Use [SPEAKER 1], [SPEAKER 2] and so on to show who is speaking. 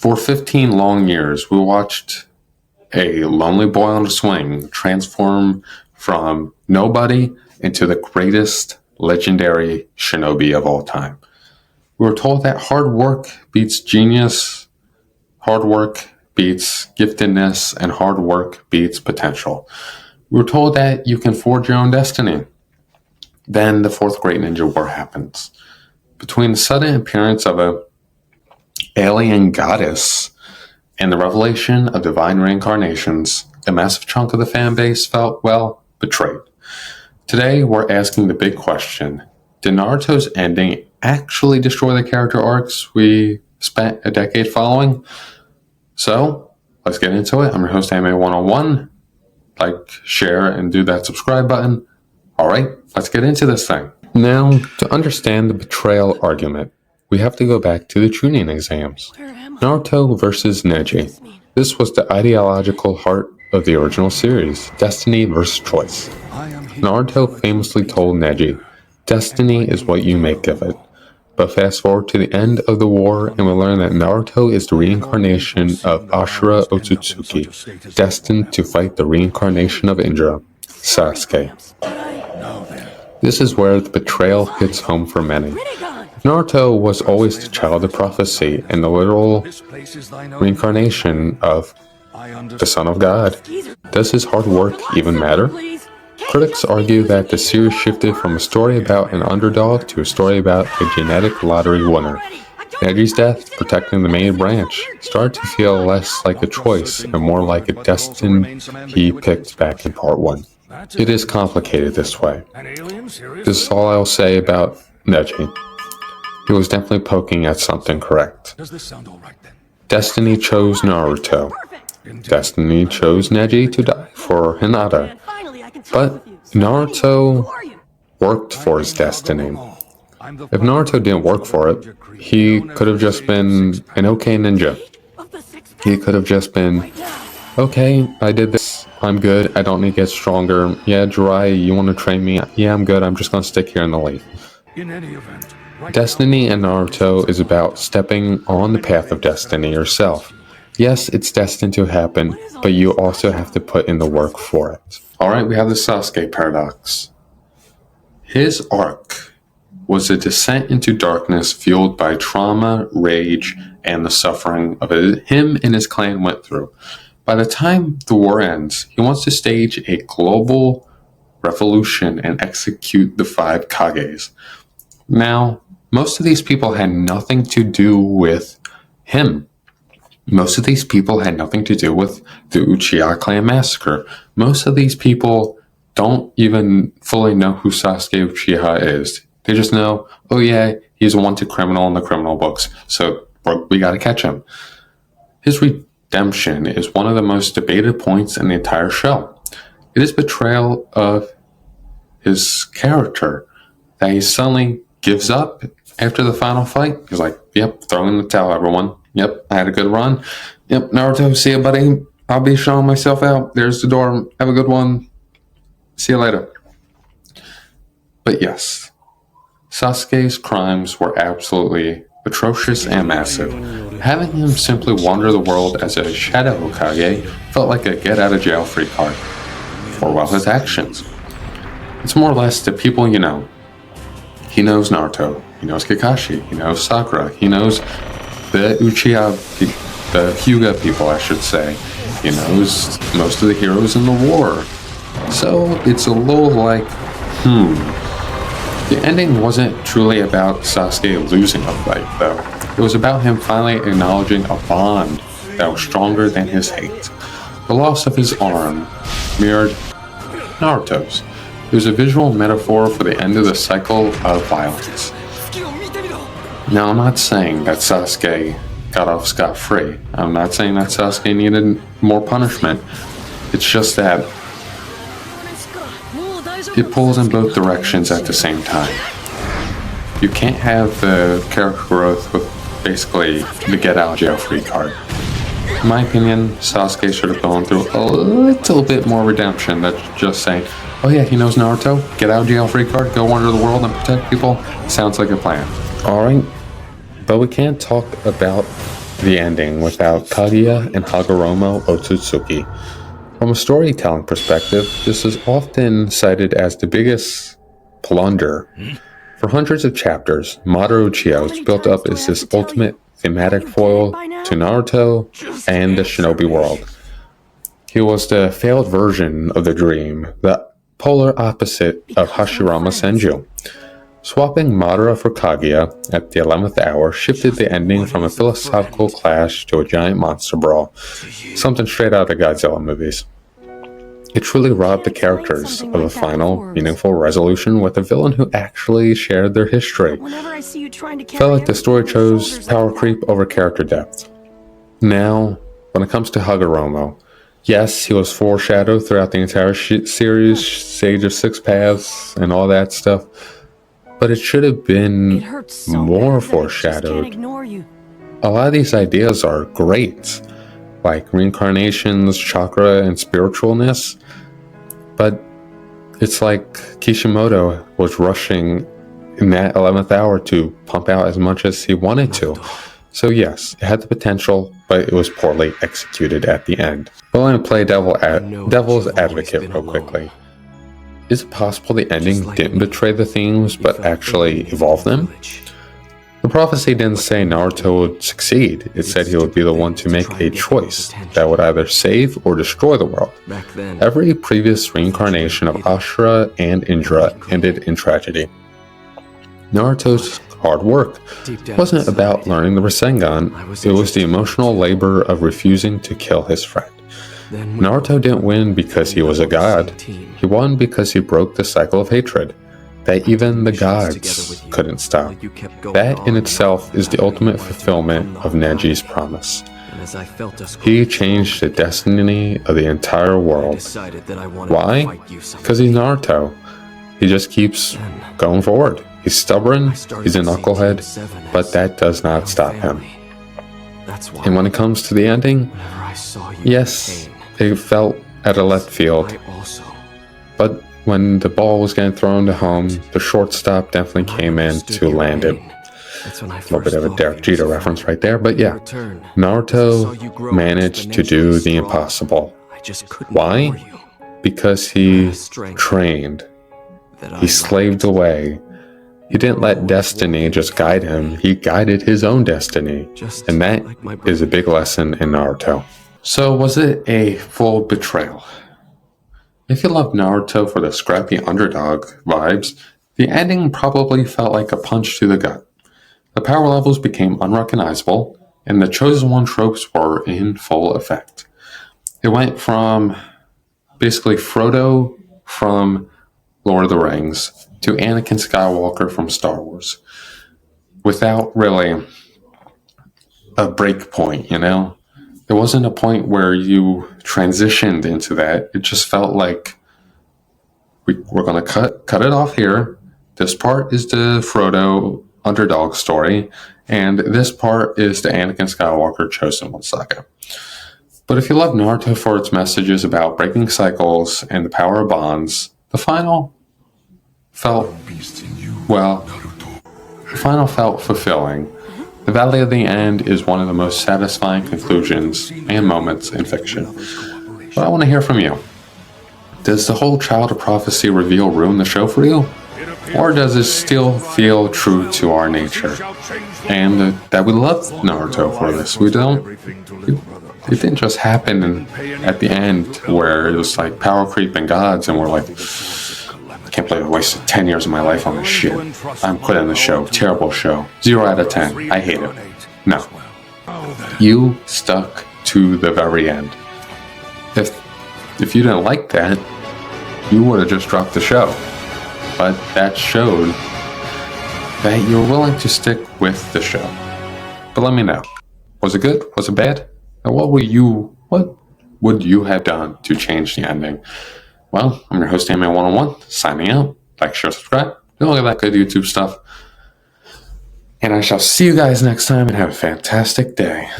[SPEAKER 1] For 15 long years, we watched a lonely boy on a swing transform from nobody into the greatest legendary shinobi of all time. We were told that hard work beats genius, hard work beats giftedness, and hard work beats potential. We were told that you can forge your own destiny. Then the Fourth Great Ninja War happens. Between the sudden appearance of a alien goddess and the revelation of divine reincarnations, a massive chunk of the fan base felt, well, betrayed. Today, we're asking the big question: did Naruto's ending actually destroy the character arcs we spent a decade following? So, let's get into it. I'm your host, Anime 101. Like, share, and do that subscribe button. Alright, let's get into this thing. Now, to understand the betrayal argument, we have to go back to the Chunin exams. Naruto versus Neji. This was the ideological heart of the original series, destiny versus choice. Naruto famously told Neji, "Destiny is what you make of it." But fast forward to the end of the war, and we learn that Naruto is the reincarnation of Ashura Otsutsuki, destined to fight the reincarnation of Indra, Sasuke. This is where the betrayal hits home for many. Naruto was always the child of prophecy and the literal reincarnation of the Son of God. Does his hard work even matter? Critics argue that the series shifted from a story about an underdog to a story about a genetic lottery winner. Neji's death, protecting the main branch, started to feel less like a choice and more like a destiny he picked back in part 1. It is complicated this way. This is all I'll say about Neji. He was definitely poking at something correct. Destiny chose Naruto. Destiny chose Neji to die for Hinata. But Naruto worked for his destiny. If Naruto didn't work for it, he could have just been an okay ninja. He could have just been, okay, I did this, I'm good, I don't need to get stronger. Yeah, Jiraiya, you want to train me? Yeah, I'm good, I'm just going to stick here in the lake. Destiny and Naruto is about stepping on the path of destiny yourself. Yes, it's destined to happen, but you also have to put in the work for it. Alright, we have the Sasuke paradox. His arc was a descent into darkness fueled by trauma, rage, and the suffering of it him and his clan went through. By the time the war ends, he wants to stage a global revolution and execute the 5 Kages. Now, most of these people had nothing to do with him. Most of these people had nothing to do with the Uchiha clan massacre. Most of these people don't even fully know who Sasuke Uchiha is. They just know, oh yeah, he's a wanted criminal in the criminal books, so we gotta catch him. His redemption is one of the most debated points in the entire show. It is betrayal of his character, that he suddenly gives up after the final fight. He's like, yep, throw in the towel, everyone. Yep, I had a good run. Yep, Naruto, see you, buddy. I'll be showing myself out. There's the door. Have a good one. See you later. But yes, Sasuke's crimes were absolutely atrocious and massive. Having him simply wander the world as a Shadow Hokage felt like a get-out-of-jail-free card. Or well, his actions. It's more or less the people you know. He knows Naruto. He knows Kakashi. He knows Sakura. He knows the Uchiha, the Hyuga people, I should say. He knows most of the heroes in the war. So it's a little like, The ending wasn't truly about Sasuke losing a fight, though. It was about him finally acknowledging a bond that was stronger than his hate. The loss of his arm mirrored Naruto's. It was a visual metaphor for the end of the cycle of violence. Now, I'm not saying that Sasuke got off scot-free. I'm not saying that Sasuke needed more punishment. It's just that it pulls in both directions at the same time. You can't have the character growth with basically the get-out-of-jail-free card. In my opinion, Sasuke should have gone through a little bit more redemption than just saying, oh yeah, he knows Naruto, get out of jail free card, go wander the world and protect people. Sounds like a plan. Alright, but we can't talk about the ending without Kaguya and Hagoromo Otsutsuki. From a storytelling perspective, this is often cited as the biggest blunder. For hundreds of chapters, Mamoru Uchiha was built up as this ultimate thematic foil to Naruto and the shinobi world. He was the failed version of the dream, the polar opposite of Hashirama Senju. Swapping Madara for Kaguya at the 11th hour shifted the ending from a philosophical clash to a giant monster brawl, something straight out of the Godzilla movies. It truly robbed the characters of a final, meaningful resolution with a villain who actually shared their history. Felt like the story chose power creep over character depth. Now, when it comes to Hagoromo, yes, he was foreshadowed throughout the entire series, Sage of Six Paths, and all that stuff. But it should have been more foreshadowed. A lot of these ideas are great, like reincarnations, chakra, and spiritualness. But it's like Kishimoto was rushing in that 11th hour to pump out as much as he wanted to. So yes, it had the potential, but it was poorly executed at the end. But let me play devil's advocate real quickly. Is it possible the ending didn't betray the themes, but actually evolve them? The prophecy didn't say Naruto would succeed. It said he would be the one to make a choice that would either save or destroy the world. Every previous reincarnation of Ashura and Indra ended in tragedy. Naruto's hard work wasn't about learning the Rasengan, it was the emotional labor of refusing to kill his friend. Naruto didn't win because he was a god. He won because he broke the cycle of hatred that even the gods couldn't stop. That in itself is the ultimate fulfillment of Neji's promise. He changed the destiny of the entire world. Why? Because he's Naruto. He just keeps going forward. He's stubborn, he's a knucklehead, but that does not stop him. And when it comes to the ending, yes, it felt at a left field. But when the ball was getting thrown to home, the shortstop definitely came in to land it. A little bit of a Derek Jeter reference right there, but yeah, Naruto managed to do the impossible. Why? Because he trained. He slaved away. He didn't let destiny just guide him, he guided his own destiny. And that is a big lesson in Naruto. So was it a full betrayal? If you love Naruto for the scrappy underdog vibes, the ending probably felt like a punch to the gut. The power levels became unrecognizable, and the Chosen One tropes were in full effect. It went from basically Frodo from Lord of the Rings to Anakin Skywalker from Star Wars, without really a break point, you know? There wasn't a point where you transitioned into that. It just felt like we're going to cut it off here. This part is the Frodo underdog story, and this part is the Anakin Skywalker Chosen One saga. But if you love Naruto for its messages about breaking cycles and the power of bonds, the final felt fulfilling. The Valley of the End is one of the most satisfying conclusions and moments in fiction. But I want to hear from you. Does the whole Child of Prophecy reveal ruin the show for you? Or does it still feel true to our nature? And that we love Naruto for this. It didn't just happen at the end where it was like power creep and gods and we're like, I can't believe I wasted 10 years of my life on this shit. I'm quitting the show. Terrible show. 0 out of 10. I hate it. No. You stuck to the very end. If you didn't like that, you would have just dropped the show. But that showed that you're willing to stick with the show. But let me know. Was it good? Was it bad? And what would you have done to change the ending? Well, I'm your host, Ant-Man101, signing out. Like, share, subscribe. Do all of that good YouTube stuff. And I shall see you guys next time and have a fantastic day.